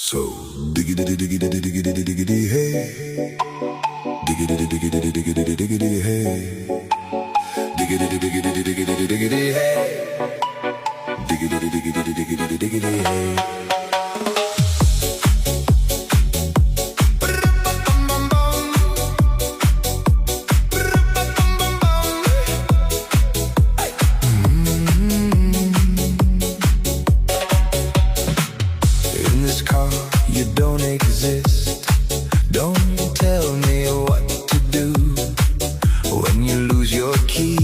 So diggity diggity diggity diggity hey, diggity diggity diggity diggity hey, diggity diggity diggity diggity hey, diggity diggity diggity diggity hey. You don't exist. Don't tell me what to do when you lose your keys.